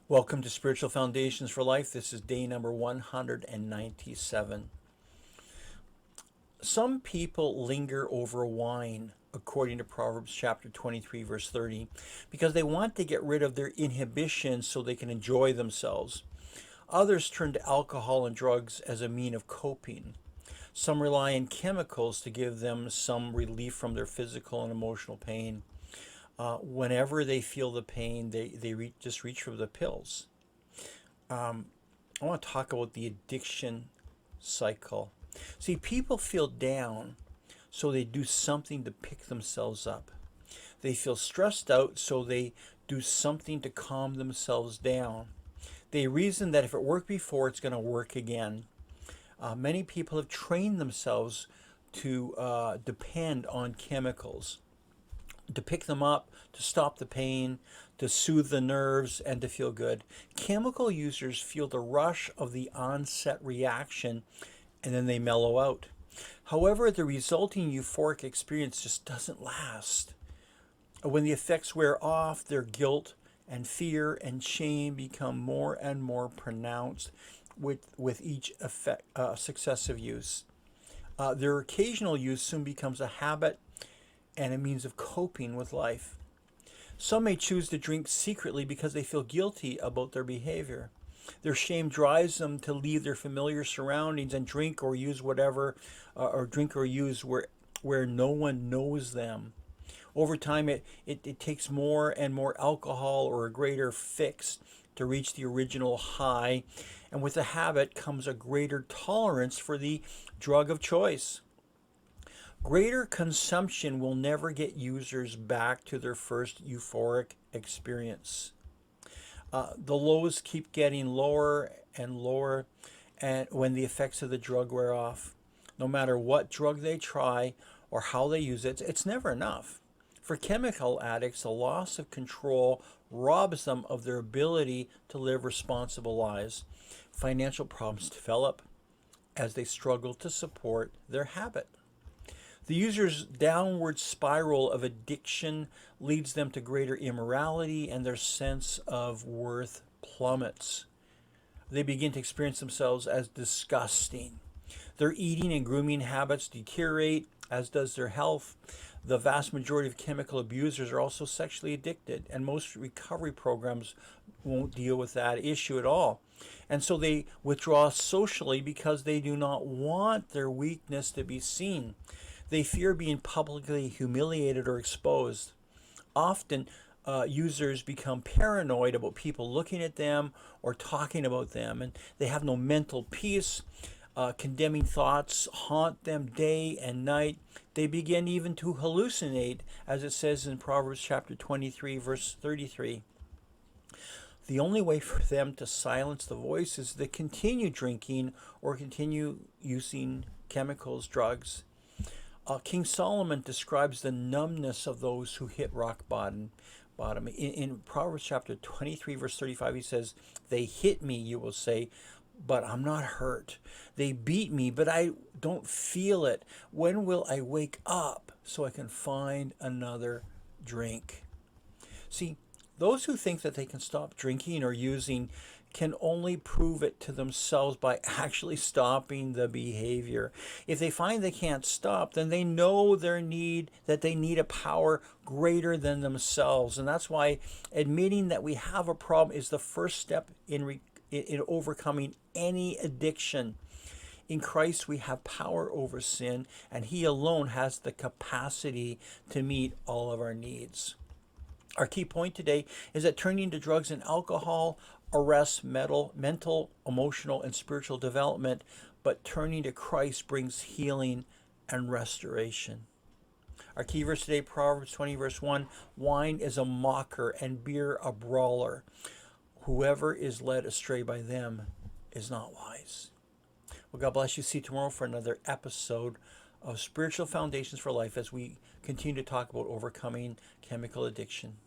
Welcome to Spiritual Foundations for Life. This is day number 197. Some people linger over wine, according to Proverbs chapter 23, verse 30, because they want to get rid of their inhibitions so they can enjoy themselves. Others turn to alcohol and drugs as a mean of coping. Some rely on chemicals to give them some relief from their physical and emotional pain. Whenever they feel the pain, they just reach for the pills. I want to talk about the addiction cycle. See, people feel down, so they do something to pick themselves up. They feel stressed out, so they do something to calm themselves down. They reason that if it worked before, it's going to work again. Many people have trained themselves to depend on chemicals, to pick them up, to stop the pain, to soothe the nerves, and to feel good. Chemical users feel the rush of the onset reaction and then they mellow out. However, the resulting euphoric experience just doesn't last. When the effects wear off, their guilt and fear and shame become more and more pronounced with each successive use. Their occasional use soon becomes a habit and a means of coping with life. Some may choose to drink secretly because they feel guilty about their behavior. Their shame drives them to leave their familiar surroundings and drink or use where no one knows them. Over time, it takes more and more alcohol or a greater fix to reach the original high, and with the habit comes a greater tolerance for the drug of choice. Greater consumption will never get users back to their first euphoric experience. The lows keep getting lower and lower, and when the effects of the drug wear off, no matter what drug they try or how they use it, it's never enough. For chemical addicts, a loss of control robs them of their ability to live responsible lives. Financial problems develop as they struggle to support their habit. The user's downward spiral of addiction leads them to greater immorality, and their sense of worth plummets. They begin to experience themselves as disgusting. Their eating and grooming habits deteriorate, as does their health. The vast majority of chemical abusers are also sexually addicted, and most recovery programs won't deal with that issue at all. And so they withdraw socially because they do not want their weakness to be seen. They fear being publicly humiliated or exposed. Often, users become paranoid about people looking at them or talking about them, and they have no mental peace. Condemning thoughts haunt them day and night. They begin even to hallucinate, as it says in Proverbs chapter 23, verse 33. The only way for them to silence the voice is to continue drinking or continue using chemicals, drugs. King Solomon describes the numbness of those who hit rock bottom. In Proverbs chapter 23, verse 35, he says, "They hit me, you will say, but I'm not hurt. They beat me, but I don't feel it. When will I wake up so I can find another drink?" See, those who think that they can stop drinking or using can only prove it to themselves by actually stopping the behavior. If they find they can't stop, then they know that they need a power greater than themselves. And that's why admitting that we have a problem is the first step in overcoming any addiction. In Christ, we have power over sin, and He alone has the capacity to meet all of our needs. Our key point today is that turning to drugs and alcohol arrests mental, emotional, and spiritual development, but turning to Christ brings healing and restoration. Our key verse today, Proverbs 20, verse 1, "Wine is a mocker and beer a brawler. Whoever is led astray by them is not wise." Well, God bless you. See you tomorrow for another episode of Spiritual Foundations for Life as we continue to talk about overcoming chemical addiction.